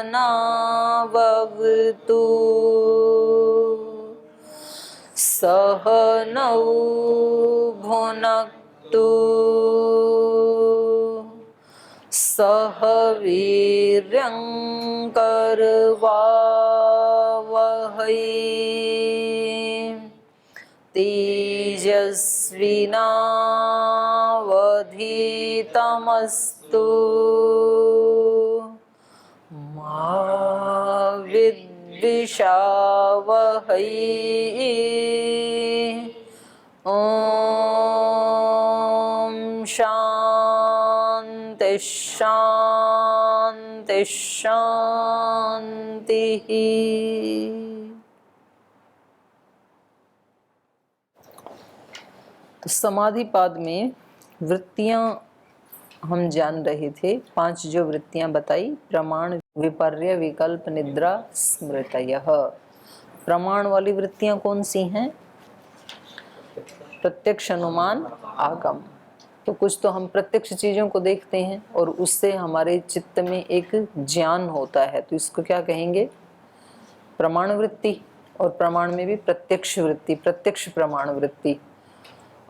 सहनाववतु सहनौ भुनक्तु सह वीर्यं करवावहै तेजस्विनावधीतमस्तु मा विद्विषावहै ॐ शान्ति शान्ति शान्तिः। तो समाधि पाद में वृत्तियां हम जान रहे थे, 5 जो वृत्तियां बताई, प्रमाण, विपर्य, विकल्प, निद्रा, स्मृतयः। प्रमाण वाली वृत्तियां कौन सी हैं? प्रत्यक्ष, अनुमान, आगम। तो कुछ तो हम प्रत्यक्ष चीजों को देखते हैं और उससे हमारे चित्त में एक ज्ञान होता है, तो इसको क्या कहेंगे? प्रमाण वृत्ति। और प्रमाण में भी प्रत्यक्ष वृत्ति, प्रत्यक्ष प्रमाण वृत्ति।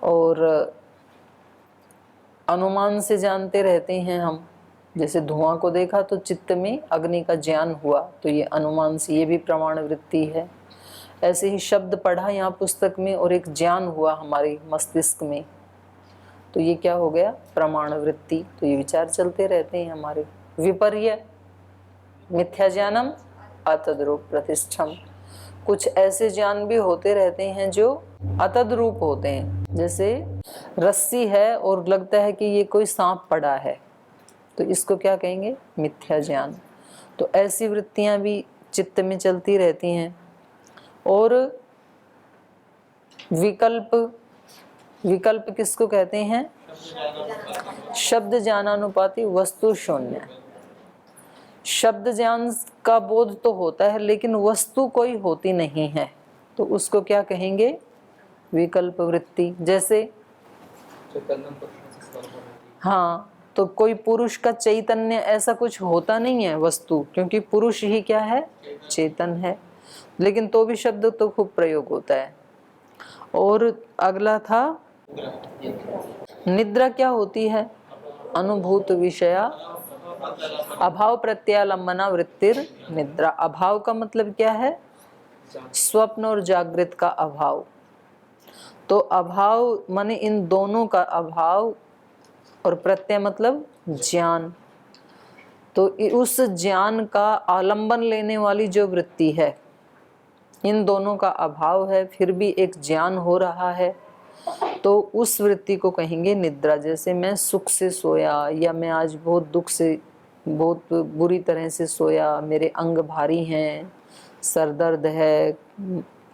और अनुमान से जानते रहते हैं हम, जैसे धुआं को देखा तो चित्त में अग्नि का ज्ञान हुआ, तो ये अनुमान से, ये भी प्रमाण वृत्ति है। ऐसे ही शब्द पढ़ा यहाँ पुस्तक में और एक ज्ञान हुआ हमारे मस्तिष्क में, तो ये क्या हो गया? प्रमाण वृत्ति। तो ये विचार चलते रहते हैं हमारे। विपर्य, मिथ्या ज्ञानम अतद्रूप प्रतिष्ठम। कुछ ऐसे ज्ञान भी होते रहते हैं जो अतद्रूप होते हैं, जैसे रस्सी है और लगता है कि ये कोई सांप पड़ा है, तो इसको क्या कहेंगे? मिथ्या ज्ञान। तो ऐसी वृत्तियां भी चित्त में चलती रहती हैं। और विकल्प, विकल्प किसको कहते हैं? शब्द ज्ञानानुपाती वस्तु शून्य। शब्द ज्ञान का बोध तो होता है लेकिन वस्तु कोई होती नहीं है, तो उसको क्या कहेंगे? विकल्प वृत्ति। जैसे हाँ, तो कोई पुरुष का चैतन्य ऐसा कुछ होता नहीं है वस्तु, क्योंकि पुरुष ही क्या है? चेतन है, लेकिन तो भी शब्द तो खूब प्रयोग होता है। और अगला था निद्रा। क्या होती है? अनुभूत विषया अभाव प्रत्यालंबना वृत्तिर निद्रा। अभाव का मतलब क्या है? स्वप्न और जागृत का अभाव। तो अभाव माने इन दोनों का अभाव, और प्रत्यय मतलब ज्ञान। तो उस ज्ञान का आलंबन लेने वाली जो वृत्ति है, इन दोनों का अभाव है, फिर भी एक ज्ञान हो रहा है, तो उस वृत्ति को कहेंगे निद्रा। जैसे मैं सुख से सोया, या मैं आज बहुत दुख से, बहुत बुरी तरह से सोया, मेरे अंग भारी हैं, सर दर्द है,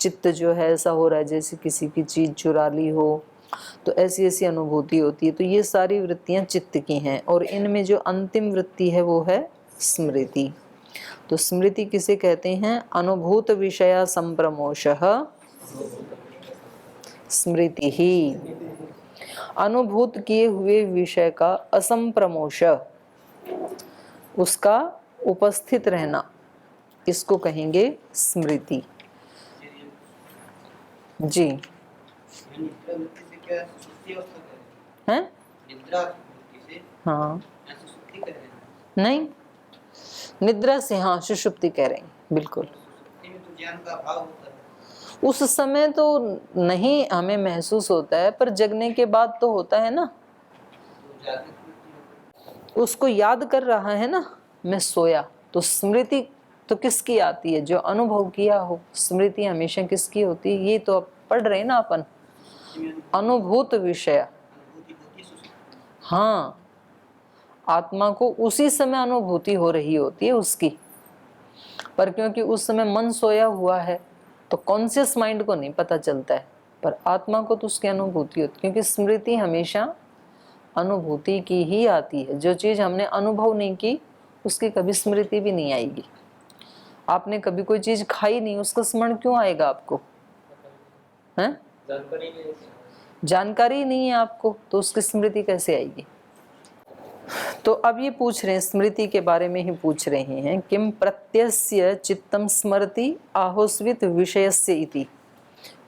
चित्त जो है ऐसा हो रहा है जैसे किसी की चीज चुरा ली हो, तो ऐसी ऐसी अनुभूति होती है। तो ये सारी वृत्तियां चित्त की हैं, और इनमें जो अंतिम वृत्ति है वो है स्मृति। तो स्मृति किसे कहते हैं? अनुभूत विषया संप्रमोषः स्मृति ही। अनुभूत किए हुए विषय का असंप्रमोष, उसका उपस्थित रहना, इसको कहेंगे स्मृति। जी हैं? हाँ, नहीं, निद्रा से, हाँ, सुषुप्ति कह रहे हैं, बिल्कुल। उस समय तो नहीं हमें महसूस होता है, पर जगने के बाद तो होता है ना। उसको याद कर रहा है ना, मैं सोया, तो स्मृति तो किसकी आती है? जो अनुभव किया हो। स्मृति हमेशा किसकी होती है? ये तो अब पढ़ रहे हैं ना अपन, अनुभूत विषय। हाँ, आत्मा को उसी समय अनुभूति हो रही होती है उसकी, पर क्योंकि उस समय मन सोया हुआ है तो कॉन्शियस माइंड को नहीं पता चलता है, पर आत्मा को तो उसकी अनुभूति होती है, क्योंकि स्मृति हमेशा अनुभूति की ही आती है। जो चीज हमने अनुभव नहीं की उसकी कभी स्मृति भी नहीं आएगी। आपने कभी कोई चीज खाई नहीं, उसका स्मरण क्यों आएगा आपको? हैं? जानकारी नहीं है आपको, तो उसकी स्मृति कैसे आएगी? तो अब ये पूछ रहे हैं, स्मृति के बारे में ही पूछ रहे हैं, किम प्रत्यस्य चित्तम स्मरति आहोस्वित विषयस्य इति।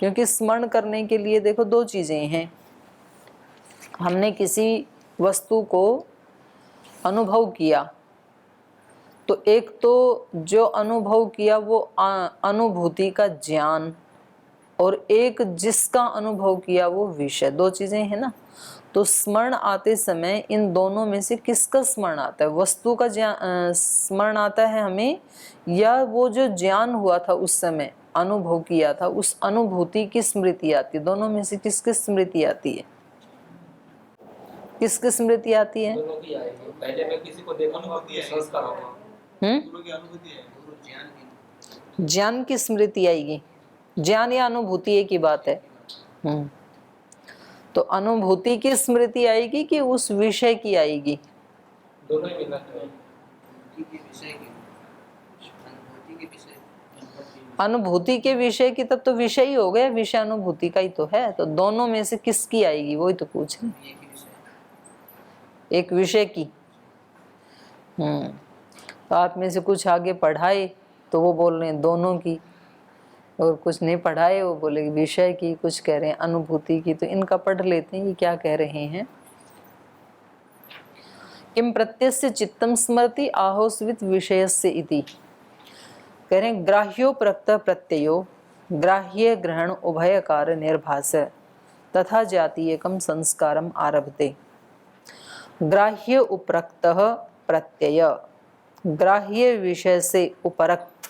क्योंकि स्मरण करने के लिए देखो दो चीजें हैं, हमने किसी वस्तु को अनुभव किया, तो एक तो जो अनुभव किया वो अनुभूति का ज्ञान, और एक जिसका अनुभव किया वो विषय, दो चीजें हैं ना। तो स्मरण आते समय इन दोनों में से किसका स्मरण आता है? वस्तु का स्मरण आता है हमें, या वो जो ज्ञान हुआ था उस समय अनुभव किया था उस अनुभूति की स्मृति आती है? दोनों में से किसकी स्मृति आती है? किसकी स्मृति आती है? पहले मैं किसी को देखूंगा, संस्कार होगा। ज्ञान की स्मृति आएगी। ज्ञान या अनुभूति एक ही बात है। तो अनुभूति की स्मृति आएगी कि उस विषय की आएगी? दोनों ही मिला। अनुभूति के विषय की, तब तो विषय ही हो गया, विषय अनुभूति का ही तो है। तो दोनों में से किसकी आएगी वही तो पूछ रहे, एक विषय की। तो आप में से कुछ आगे पढ़ाए तो वो बोल रहे हैं दोनों की, और कुछ नहीं पढ़ाए वो बोले विषय की, कुछ कह रहे हैं अनुभूति की। तो इनका पढ़ लेते हैं ये क्या कह रहे हैं। किम प्रत्यस्य चित्तम स्मृति आहोस्वित विषयस्य इति। कह रहे हैं ग्राह्योपरक्त प्रत्ययो ग्राह्य ग्रहण उभयकार निर्भास तथा जातीयकम संस्कारम आरभते। ग्राह्य उपरक्त प्रत्यय, ग्राह्य विषय से उपरक्त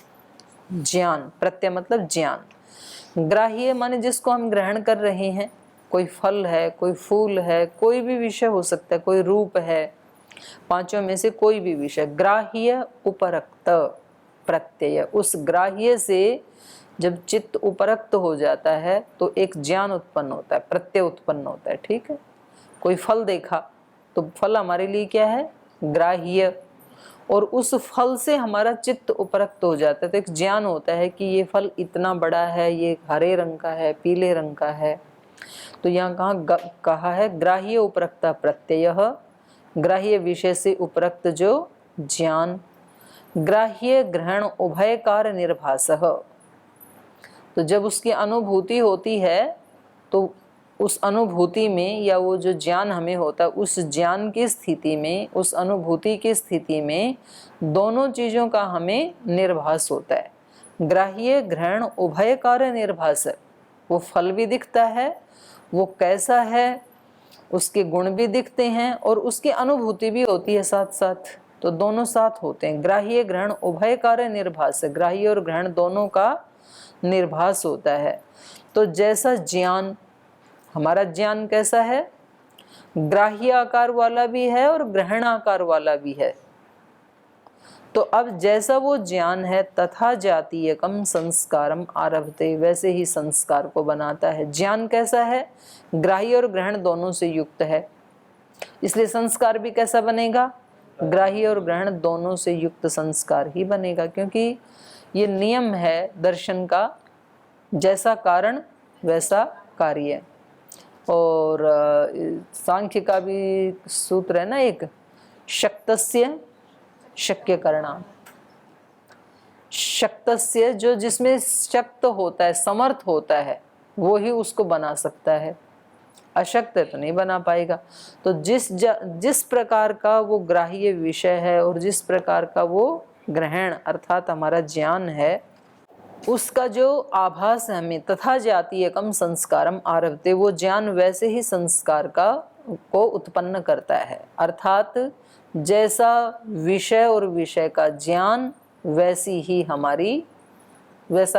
ज्ञान, प्रत्यय मतलब ज्ञान। ग्राह्य माने जिसको हम ग्रहण कर रहे हैं, कोई फल है, कोई फूल है, कोई भी विषय हो सकता है, कोई रूप है, पांचों में से कोई भी विषय। ग्राह्य उपरक्त प्रत्यय, उस ग्राह्य से जब चित्त उपरक्त हो जाता है तो एक ज्ञान उत्पन्न होता है, प्रत्यय उत्पन्न होता है। ठीक है, कोई फल देखा तो फल हमारे लिए क्या है? ग्राह्य, और उस फल से हमारा चित्त उपरक्त हो जाता है तो एक ज्ञान होता है कि ये फल इतना बड़ा है, ये हरे रंग का है, पीले रंग का है। तो यहाँ कहा है ग्राह्य उपरक्त प्रत्यय, ग्राह्य विषय से उपरक्त जो ज्ञान। ग्राह्य ग्रहण उभयकार निर्भासः, तो जब उसकी अनुभूति होती है तो उस अनुभूति में, या वो जो ज्ञान हमें होता है उस ज्ञान की स्थिति में, उस अनुभूति की स्थिति में दोनों चीज़ों का हमें निर्भास होता है। ग्राह्य ग्रहण उभयकार निर्भास, वो फल भी दिखता है, वो कैसा है उसके गुण भी दिखते हैं, और उसकी अनुभूति भी होती है साथ साथ। तो दोनों साथ होते हैं। ग्राह्य ग्रहण उभयकार निर्भास, ग्राह्य और ग्रहण दोनों का निर्भास होता है। तो जैसा ज्ञान, हमारा ज्ञान कैसा है? ग्राह्य आकार वाला भी है और ग्रहण आकार वाला भी है। तो अब जैसा वो ज्ञान है, तथा जातीयकम संस्कारम आरभते, वैसे ही संस्कार को बनाता है। ज्ञान कैसा है? ग्राह्य और ग्रहण दोनों से युक्त है, इसलिए संस्कार भी कैसा बनेगा? ग्राह्य और ग्रहण दोनों से युक्त संस्कार ही बनेगा। क्योंकि ये नियम है दर्शन का, जैसा कारण वैसा कार्य। और सांख्य का भी सूत्र है ना एक, शक्तस्य शक्य करना। शक्तस्य, जो जिसमें शक्त होता है, समर्थ होता है, वो ही उसको बना सकता है, अशक्त है तो नहीं बना पाएगा। तो जिस प्रकार का वो ग्राह्य विषय है और जिस प्रकार का वो ग्रहण अर्थात हमारा ज्ञान है, उसका जो आभास है हमें, तथा जातीयकम संस्कारम आरभते, वो ज्ञान वैसे ही संस्कार को उत्पन्न करता है। अर्थात जैसा विषय और विषय का ज्ञान वैसा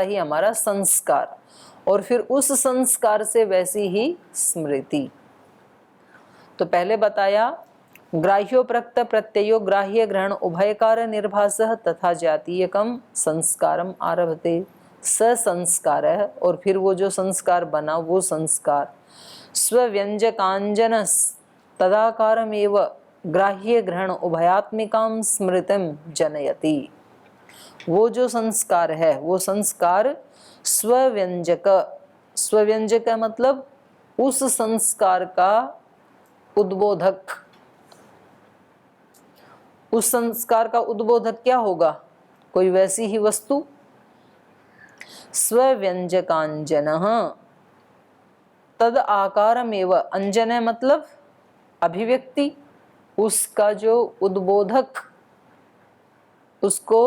ही हमारा संस्कार, और फिर उस संस्कार से वैसी ही स्मृति। तो पहले बताया ग्राह्योपरक्त प्रत्ययो ग्राह्य ग्रहण उभयकार निर्भासः तथा जातीयकम संस्कारम आरभते। स संस्कार है, और फिर वो जो संस्कार बना वो संस्कार स्वव्यंजकांजनस तदाकारमेव ग्राह्य ग्रहण उभयात्मिकां स्मृतिम जनयति। वो जो संस्कार है वो संस्कार स्वव्यंजक, स्वव्यंजक मतलब उस संस्कार का उद्बोधक, उस संस्कार का उद्बोधक क्या होगा? कोई वैसी ही वस्तु। स्वव्यंजकांजनः तद आकारमेव, अंजन है मतलब अभिव्यक्ति, उसका जो उद्बोधक, उसको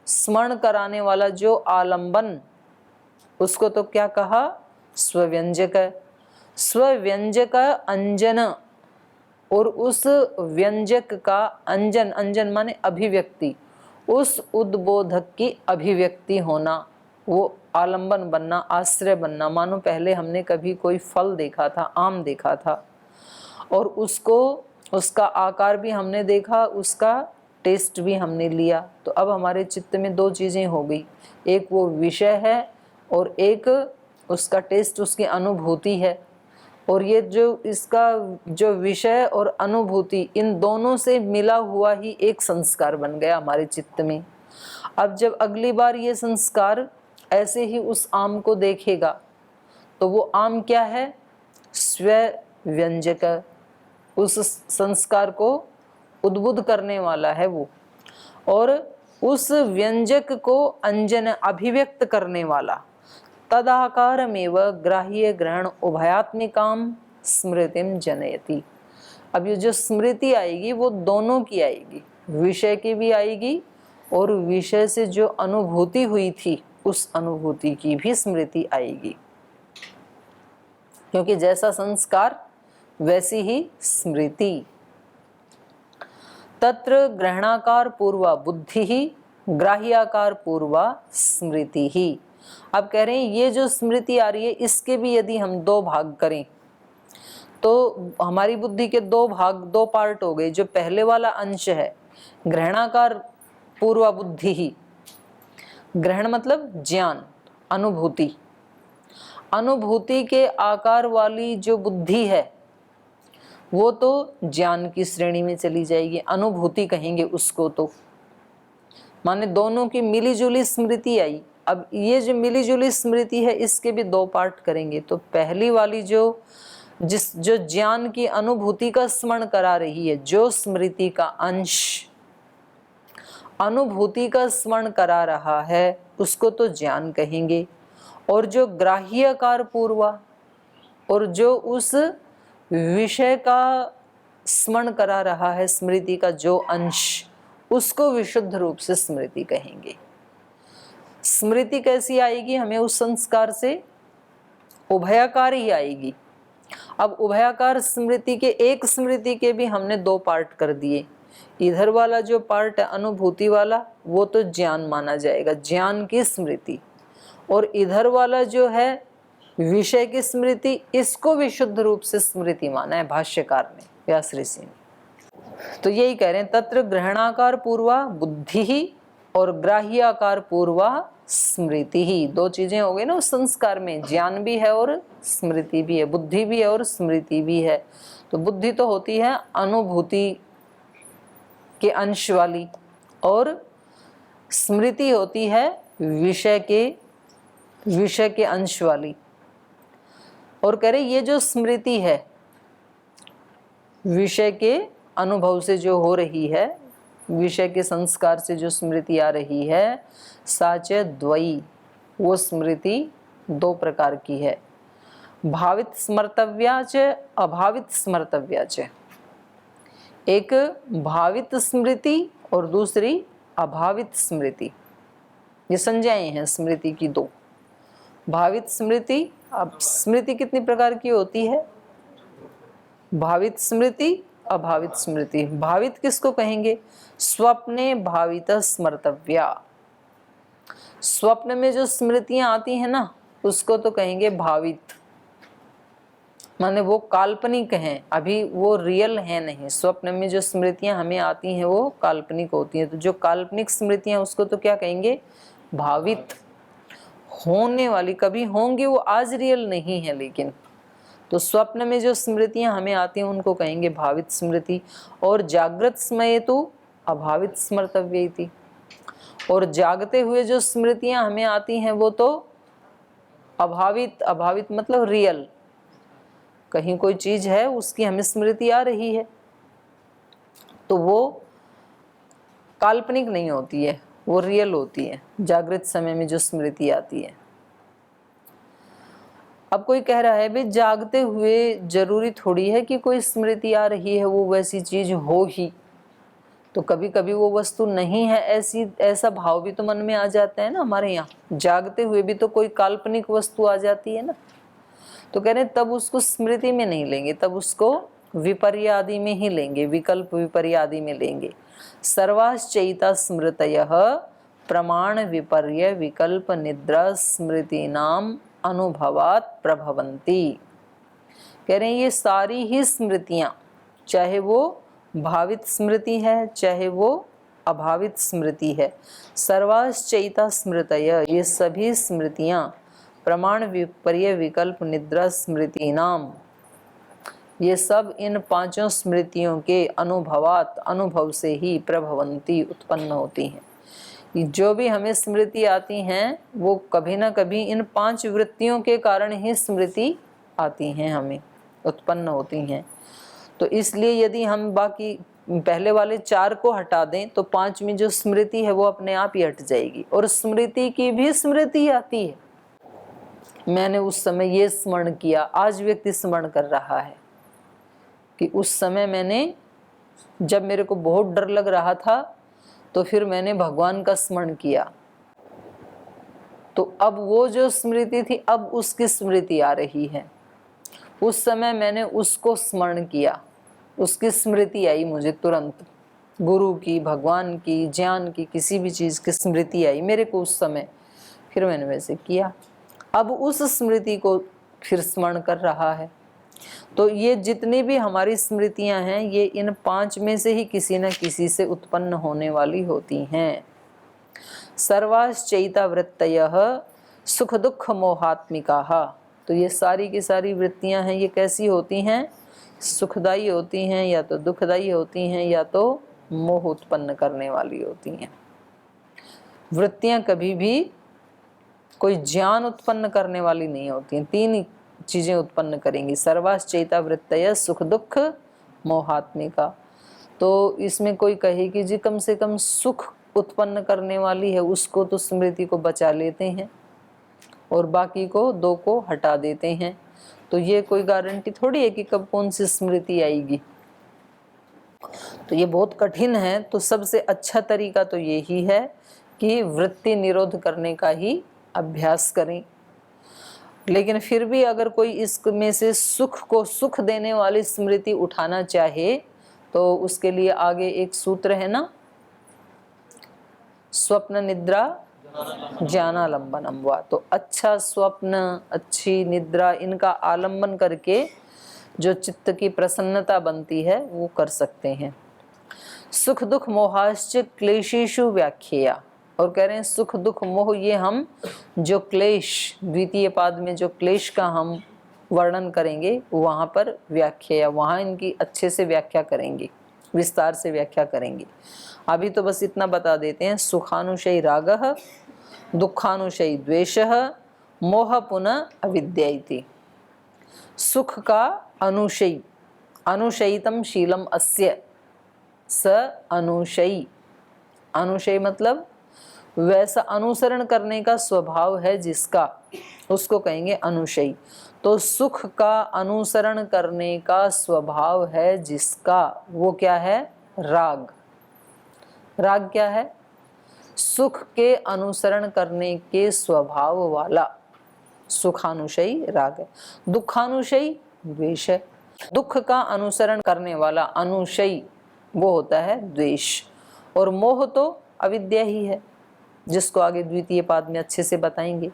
स्मरण कराने वाला जो आलंबन, उसको तो क्या कहा? स्वव्यंजक। स्वव्यंजक अंजन, और उस व्यंजक का अंजन, अंजन माने अभिव्यक्ति, उस उद्बोधक की अभिव्यक्ति होना, वो आलंबन बनना, आश्रय बनना। मानो पहले हमने कभी कोई फल देखा था, आम देखा था, और उसको, उसका आकार भी हमने देखा, उसका टेस्ट भी हमने लिया, तो अब हमारे चित्त में दो चीज़ें हो गई, एक वो विषय है और एक उसका टेस्ट, उसकी अनुभूति है। और ये जो इसका जो विषय और अनुभूति, इन दोनों से मिला हुआ ही एक संस्कार बन गया हमारे चित्त में। अब जब अगली बार ये संस्कार ऐसे ही उस आम को देखेगा, तो वो आम क्या है? स्वव्यंजक, उस संस्कार को उद्बुद्ध करने वाला है वो, और उस व्यंजक को अंजन, अभिव्यक्त करने वाला। तदाकारमेव ग्राह्य ग्रहण उभयात्मिकाम स्मृतिम जनयति। अब ये जो स्मृति आएगी वो दोनों की आएगी, विषय की भी आएगी और विषय से जो अनुभूति हुई थी उस अनुभूति की भी स्मृति आएगी, क्योंकि जैसा संस्कार वैसी ही स्मृति। तत्र ग्रहणाकार पूर्वा बुद्धि ही ग्राह्याकार पूर्वा स्मृति ही। अब कह रहे हैं ये जो स्मृति आ रही है, इसके भी यदि हम दो भाग करें तो हमारी बुद्धि के दो भाग, दो पार्ट हो गए। जो पहले वाला अंश है ग्रहणाकार पूर्वा बुद्धि ही, ग्रहण मतलब ज्ञान, अनुभूति, अनुभूति के आकार वाली जो बुद्धि है वो तो ज्ञान की श्रेणी में चली जाएगी, अनुभूति कहेंगे उसको। तो माने दोनों की मिलीजुली स्मृति आई। अब ये जो मिलीजुली स्मृति है इसके भी दो पार्ट करेंगे। तो पहली वाली जो ज्ञान की अनुभूति का स्मरण करा रही है, जो स्मृति का अंश अनुभूति का स्मरण करा रहा है, उसको तो ज्ञान कहेंगे। और जो ग्राह्यकार पूर्वा, और जो उस विषय का स्मरण करा रहा है, स्मृति का जो अंश, उसको विशुद्ध रूप से स्मृति कहेंगे। स्मृति कैसी आएगी हमें? उस संस्कार से उभयाकार ही आएगी। अब उभयाकार स्मृति के, एक स्मृति के भी हमने दो पार्ट कर दिए। इधर वाला जो पार्ट है अनुभूति वाला, वो तो ज्ञान माना जाएगा, ज्ञान की स्मृति। और इधर वाला जो है विषय की स्मृति, इसको विशुद्ध रूप से स्मृति माना है भाष्यकार ने, व्यास ऋषि ने। तो यही कह रहे हैं, तत्र ग्रहणाकार पूर्वा बुद्धि ही और ग्राह्याकार पूर्वा स्मृति ही। दो चीजें हो गई ना उस संस्कार में, ज्ञान भी है और स्मृति भी है, बुद्धि भी है और स्मृति भी है। तो बुद्धि तो होती है अनुभूति के अंश वाली, और स्मृति होती है विषय के अंश वाली। और कह रहे ये जो स्मृति है विषय के अनुभव से जो हो रही है, विषय के संस्कार से जो स्मृति आ रही है, साच द्वयी, वो स्मृति दो प्रकार की है। भावित स्मर्तव्या च अभावित स्मर्तव्या च। एक भावित स्मृति और दूसरी अभावित स्मृति, ये संज्ञाएं हैं स्मृति की दो। भावित स्मृति, अब स्मृति कितनी प्रकार की होती है? भावित स्मृति, अभावित स्मृति। भावित किसको कहेंगे? स्वप्ने भावित स्मर्तव्या। स्वप्न में जो स्मृतियां आती हैं ना, उसको तो कहेंगे भावित, माने वो काल्पनिक हैं, अभी वो रियल है नहीं। स्वप्न में जो स्मृतियां हमें आती हैं वो काल्पनिक होती हैं। तो जो काल्पनिक स्मृतियां उसको तो क्या कहेंगे? भावित, होने वाली, कभी होंगी, वो आज रियल नहीं है लेकिन। तो स्वप्न में जो स्मृतियां हमें आती हैं उनको कहेंगे भावित स्मृति। और जागृत समय तो अभावित स्मर्तव्येति। और जागते हुए जो स्मृतियां हमें आती हैं वो तो अभावित, अभावित मतलब रियल, कहीं कोई चीज है उसकी हमें स्मृति आ रही है, तो वो काल्पनिक नहीं होती है, वो रियल होती है जागृत समय में जो स्मृति आती है। अब कोई कह रहा है भाई जागते हुए जरूरी थोड़ी है कि कोई स्मृति आ रही है वो वैसी चीज हो ही, तो कभी कभी वो वस्तु नहीं है ऐसा भाव भी तो मन में आ जाता है ना हमारे यहाँ। जागते हुए भी तो कोई काल्पनिक वस्तु आ जाती है ना, तो कह रहे हैं तब उसको स्मृति में नहीं लेंगे, तब उसको विपर्य आदि में ही लेंगे, विकल्प विपर्य आदि में लेंगे। सर्वाश्चैता स्मृतयः प्रमाण विपर्य विकल्प निद्रा स्मृति नाम अनुभवात प्रभवंती। कह रहे हैं ये सारी ही स्मृतियां, चाहे वो भावित स्मृति है चाहे वो अभावित स्मृति है, सर्वाश्चैता स्मृतय, ये सभी स्मृतियां प्रमाण विपर्य विकल्प निद्रा स्मृति नाम, ये सब इन पांचों स्मृतियों के अनुभवात, अनुभव से ही प्रभवंती, उत्पन्न होती हैं। जो भी हमें स्मृति आती हैं वो कभी ना कभी इन पांच वृत्तियों के कारण ही स्मृति आती हैं, हमें उत्पन्न होती हैं। तो इसलिए यदि हम बाकी पहले वाले चार को हटा दें तो पांचवीं जो स्मृति है वो अपने आप ही हट जाएगी। और स्मृति की भी स्मृति आती है, मैंने उस समय ये स्मरण किया, आज व्यक्ति स्मरण कर रहा है कि उस समय मैंने, जब मेरे को बहुत डर लग रहा था तो फिर मैंने भगवान का स्मरण किया, तो अब वो जो स्मृति थी अब उसकी स्मृति आ रही है। उस समय मैंने उसको स्मरण किया, उसकी स्मृति आई मुझे तुरंत, गुरु की, भगवान की, ज्ञान की, किसी भी चीज़ की स्मृति आई मेरे को उस समय, फिर मैंने वैसे किया, अब उस स्मृति को फिर स्मरण कर रहा है। तो ये जितनी भी हमारी स्मृतियां हैं ये इन पांच में से ही किसी न किसी से उत्पन्न होने वाली होती हैं। सर्वाश्चैता वृत्तयः सुख दुख मोहात्मिकाः, तो ये सारी की सारी वृत्तियां हैं, ये कैसी होती हैं? सुखदायी होती हैं या तो दुखदायी होती हैं या तो मोह उत्पन्न करने वाली होती हैं। वृत्तियां कभी भी कोई ज्ञान उत्पन्न करने वाली नहीं होती हैं, तीन ही चीजें उत्पन्न करेंगी, सर्वाश्चैता वृत्तयः सुख दुख मोहात्मिका। तो इसमें कोई कहे कि जी कम से कम सुख उत्पन्न करने वाली है उसको तो स्मृति को बचा लेते हैं और बाकी को दो को हटा देते हैं, तो ये कोई गारंटी थोड़ी है कि कब कौन सी स्मृति आएगी। तो ये बहुत कठिन है। तो सबसे अच्छा तरीका तो यही है कि वृत्ति निरोध करने का ही अभ्यास करें। लेकिन फिर भी अगर कोई इसमें से सुख को, सुख देने वाली स्मृति उठाना चाहे तो उसके लिए आगे एक सूत्र है ना, स्वप्न निद्रा ज्ञानालंबनम वा। तो अच्छा स्वप्न, अच्छी निद्रा, इनका आलंबन करके जो चित्त की प्रसन्नता बनती है वो कर सकते हैं। सुख दुख मोहाश्च क्लेशेषु व्याख्या, और कह रहे हैं सुख दुख मोह ये हम जो क्लेश, द्वितीय पाद में जो क्लेश का हम वर्णन करेंगे वहाँ पर व्याख्या, वहाँ इनकी अच्छे से व्याख्या करेंगे, विस्तार से व्याख्या करेंगे। अभी तो बस इतना बता देते हैं, सुखानुशयी रागः दुखानुशयी द्वेषः मोह पुनः अविद्या इति। सुख का अनुशयी, अनुशयितम शीलम अस्य स अनुशयी, अनुशयी मतलब वैसा अनुसरण करने का स्वभाव है जिसका, उसको कहेंगे अनुशयी। तो सुख का अनुसरण करने का स्वभाव है जिसका, वो क्या है? राग। राग क्या है? सुख के अनुसरण करने के स्वभाव वाला सुखानुशयी राग है। दुखानुशयी द्वेष है। दुख का अनुसरण करने वाला अनुशयी वो होता है द्वेष। और मोह तो अविद्या ही है, जिसको आगे द्वितीय पाद में अच्छे से बताएंगे।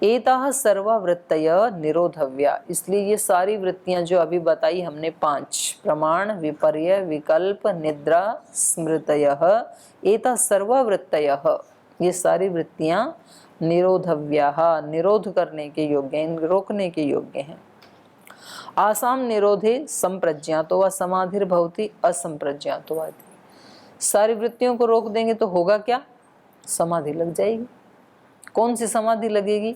एताः सर्वा वृत्तयः निरोधव्या, इसलिए ये सारी वृत्तियां जो अभी बताई हमने पांच, प्रमाण विपर्य विकल्प निद्रा स्मृतयः, एताः सर्वा वृत्तयः, ये सारी वृत्तियां निरोधव्याः, निरोध करने के योग्य हैं, रोकने के योग्य हैं। आसाम निरोधे संप्रज्ञातो व समाधिर्भवति असंप्रज्ञातो वा। सारी वृत्तियों को रोक देंगे तो होगा क्या? समाधि लग जाएगी। कौन सी समाधि लगेगी?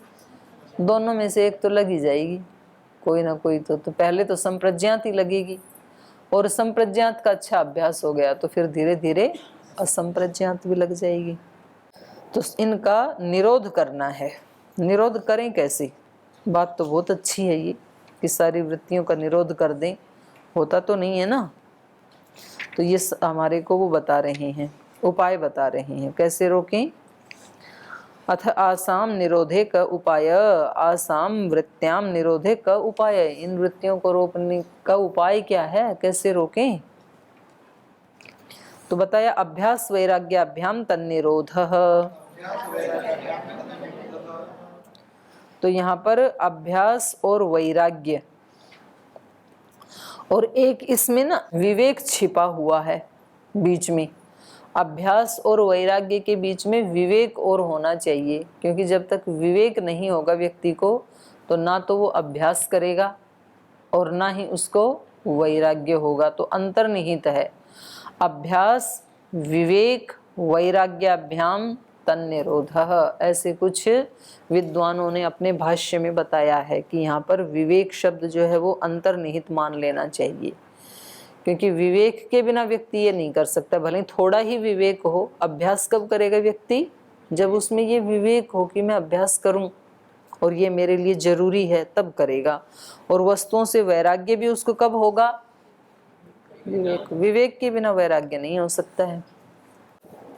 दोनों में से एक तो लग ही जाएगी, कोई ना कोई तो पहले तो संप्रज्ञात ही लगेगी, और संप्रज्ञात का अच्छा अभ्यास हो गया तो फिर धीरे धीरे असंप्रज्ञात भी लग जाएगी। तो इनका निरोध करना है। निरोध करें कैसे? बात तो बहुत अच्छी है ये कि सारी वृत्तियों का निरोध कर दें, होता तो नहीं है ना। तो ये हमारे को वो बता रहे हैं, उपाय बता रहे हैं कैसे रोकें। अथ आसाम निरोधे क उपाय, आसाम वृत्त्याम निरोधे क उपाय, इन वृत्तियों को रोकने का उपाय क्या है, कैसे रोकें? तो बताया अभ्यास वैराग्याभ्याम तन्निरोधः। तो यहाँ पर अभ्यास और वैराग्य, और एक इसमें ना विवेक छिपा हुआ है बीच में। अभ्यास और वैराग्य के बीच में विवेक और होना चाहिए, क्योंकि जब तक विवेक नहीं होगा व्यक्ति को, तो ना तो वो अभ्यास करेगा और ना ही उसको वैराग्य होगा। तो अंतर्निहित है अभ्यास विवेक वैराग्याभ्याम तन्निरोधः। ऐसे कुछ विद्वानों ने अपने भाष्य में बताया है कि यहाँ पर विवेक शब्द जो है वो अंतर्निहित मान लेना चाहिए, क्योंकि विवेक के बिना व्यक्ति ये नहीं कर सकता। भले थोड़ा ही विवेक हो, अभ्यास कब करेगा व्यक्ति? जब उसमें ये विवेक हो कि मैं अभ्यास करूं और ये मेरे लिए जरूरी है, तब करेगा। और वस्तुओं से वैराग्य भी उसको कब होगा? विवेक। विवेक के बिना वैराग्य नहीं हो सकता है।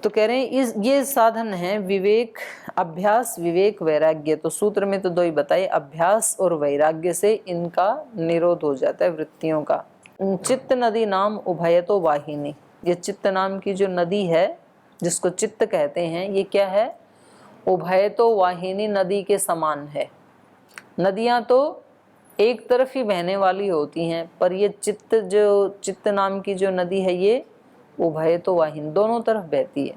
तो कह रहे हैं ये साधन है विवेक, अभ्यास विवेक वैराग्य। तो सूत्र में तो दो ही बताए, अभ्यास और वैराग्य से इनका निरोध हो जाता है वृत्तियों का। चित्त नदी नाम उभयतो वाहिनी, ये चित्त नाम की जो नदी है जिसको चित्त कहते हैं, ये क्या है? उभयतो वाहिनी, नदी के समान है। नदियां तो एक तरफ ही बहने वाली होती हैं, पर ये चित्त नाम की जो नदी है ये उभयतो वाहिनी, दोनों तरफ बहती है।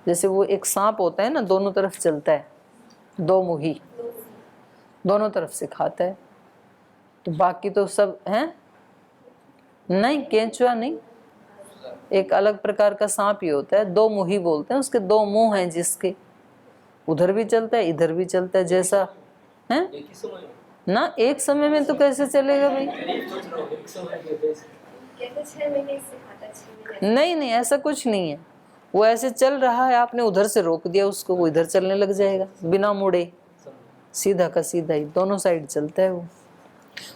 जैसे वो एक सांप होता है ना, दोनों तरफ चलता है, दो मुही, दोनों तरफ से खाता है। तो बाकी तो सब हैं नहीं, केंचुआ नहीं, एक अलग प्रकार का सांप ही होता है, दो मुही बोलते हैं उसके, दो मुंह हैं जिसके, उधर भी चलता है इधर भी चलता है। जैसा है ना, एक समय में तो कैसे चलेगा भाई? नहीं नहीं, ऐसा कुछ नहीं है। वो ऐसे चल रहा है, आपने उधर से रोक दिया उसको, वो इधर चलने लग जाएगा बिना मुड़े, सीधा का सीधा ही दोनों साइड चलता है वो।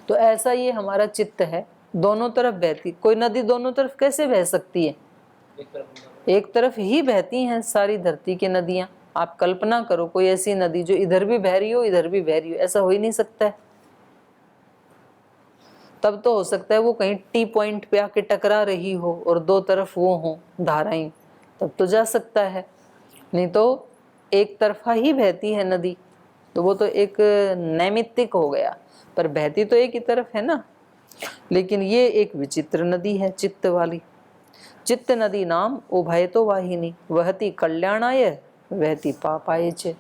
तो ऐसा ये हमारा चित्त है, दोनों तरफ बहती। कोई नदी दोनों तरफ कैसे बह सकती है? एक तरफ ही बहती हैं सारी धरती की नदियां। आप कल्पना करो कोई ऐसी नदी जो इधर भी बह रही हो इधर भी बह रही हो, ऐसा हो ही नहीं सकता है। तब तो हो सकता है वो कहीं टी पॉइंट पे आके टकरा रही हो और दो तरफ वो हो धाराएं, तब तो जा सकता है। नहीं तो एक तरफा ही बहती है नदी, तो वो तो एक नैमित्तिक हो गया, पर बहती तो एक ही तरफ है ना। लेकिन ये एक विचित्र नदी है चित्त वाली। चित्त नदी नाम उभयतो वाहिनी, वहती कल्याणाय वहती पापाय च।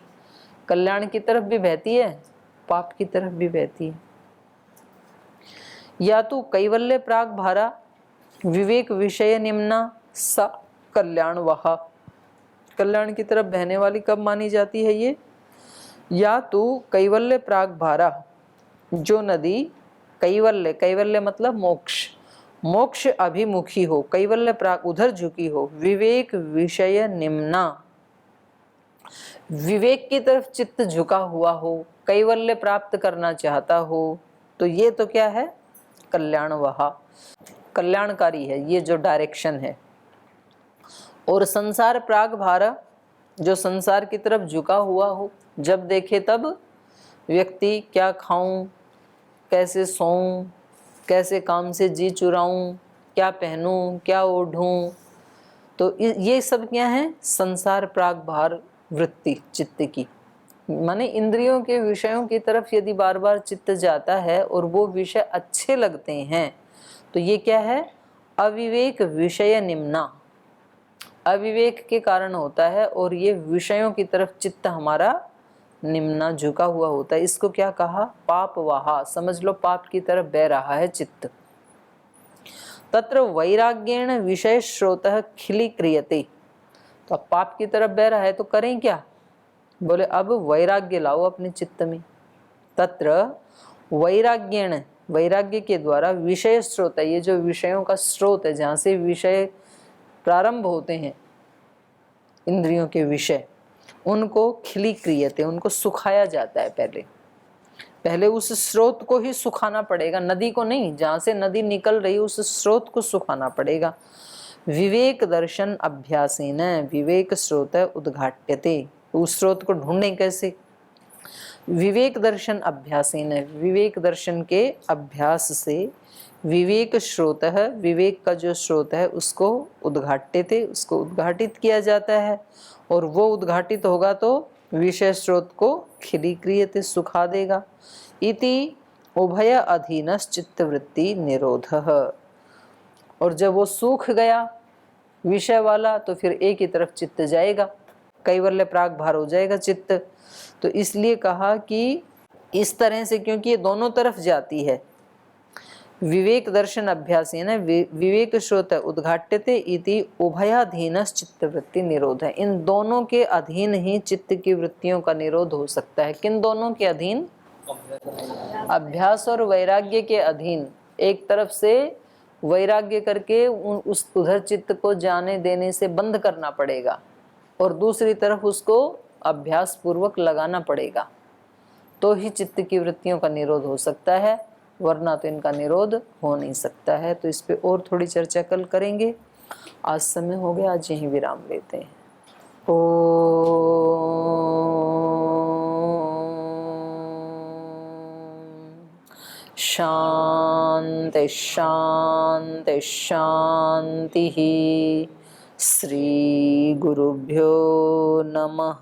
कल्याण की तरफ भी बहती है, पाप की तरफ भी बहती है। या तो कैवल्य प्राग भारा विवेक विषय निम्ना सा कल्याण वहा, कल्याण की तरफ बहने वाली कब मानी जाती है ये? या तो कैवल्य प्राग भारा, जो नदी कैवल्य, कैवल्य मतलब मोक्ष, मोक्ष अभिमुखी हो, कैवल्य प्राग उधर झुकी हो, विवेक विषय निम्ना, विवेक की तरफ चित्त झुका हुआ हो, कैवल्य प्राप्त करना चाहता हो, तो ये तो क्या है? कल्याण वहा, कल्याणकारी है ये जो डायरेक्शन है। और संसार प्राग भारा, जो संसार की तरफ झुका हुआ हो, जब देखे तब व्यक्ति क्या खाऊं, कैसे सोऊं, कैसे काम से जी चुराऊं, क्या पहनूं, क्या ओढ़ूं, तो ये सब क्या है? संसार प्राग भार वृत्ति चित्त की। माने इंद्रियों के विषयों की तरफ यदि बार बार चित्त जाता है और वो विषय अच्छे लगते हैं, तो ये क्या है? अविवेक विषय निम्ना, अविवेक के कारण होता है और ये विषयों की तरफ चित्त हमारा निम्ना झुका हुआ होता है। इसको क्या कहा? पाप वाहा, समझ लो पाप की तरफ बह रहा है चित्त। तत्र वैराग्येण विषय श्रोतः खिली क्रियते, तो अब पाप की तरफ बह रहा है तो करें क्या? बोले अब वैराग्य लाओ अपने चित्त में। तत्र वैराग्येण, वैराग्य के द्वारा विषय स्रोत है, ये जो विषयों का स्रोत है जहाँ से विषय प्रारंभ होते हैं इंद्रियों के विषय, उनको खिली क्रियते, उनको सुखाया जाता है। पहले उस स्रोत को ही सुखाना पड़ेगा, नदी को नहीं। जहाँ से नदी निकल रही उस स्रोत को सुखाना पड़ेगा। विवेक दर्शन अभ्यासेन, विवेक स्रोत उद्घाट्यते, उस स्रोत को ढूंढें कैसे? विवेक दर्शन अभ्यासेन, विवेक दर्शन के अभ्यास से, विवेक स्रोत है, विवेक का जो स्रोत है उसको उद्घाट्यते, उसको उद्घाटित किया जाता है। और वो उद्घाटित होगा तो विषय स्रोत को खिलीक्रियते, सुखा देगा। इति उभय अधीनस् चित्तवृत्ति निरोधः, और जब वो सूख गया विषय वाला तो फिर एक ही तरफ चित्त जाएगा, कैवल्य प्राग भार हो जाएगा चित्त। तो इसलिए कहा कि इस तरह से, क्योंकि ये दोनों तरफ जाती है। विवेक दर्शन अभ्यास है ना, विवेक स्रोत उद्घाट्यते इति उभयाधीनस् चित्तवृत्ति निरोध है। इन दोनों के अधीन ही चित्त की वृत्तियों का निरोध हो सकता है। किन दोनों के अधीन? अभ्यास और वैराग्य के अधीन। एक तरफ से वैराग्य करके उस उधर चित्त को जाने देने से बंद करना पड़ेगा, और दूसरी तरफ उसको अभ्यास पूर्वक लगाना पड़ेगा, तो ही चित्त की वृत्तियों का निरोध हो सकता है, वरना तो इनका निरोध हो नहीं सकता है। तो इस पे और थोड़ी चर्चा कल करेंगे। आज समय हो गया, आज यहीं विराम लेते हैं। शांति शांति शांति। श्री गुरुभ्यो नमः।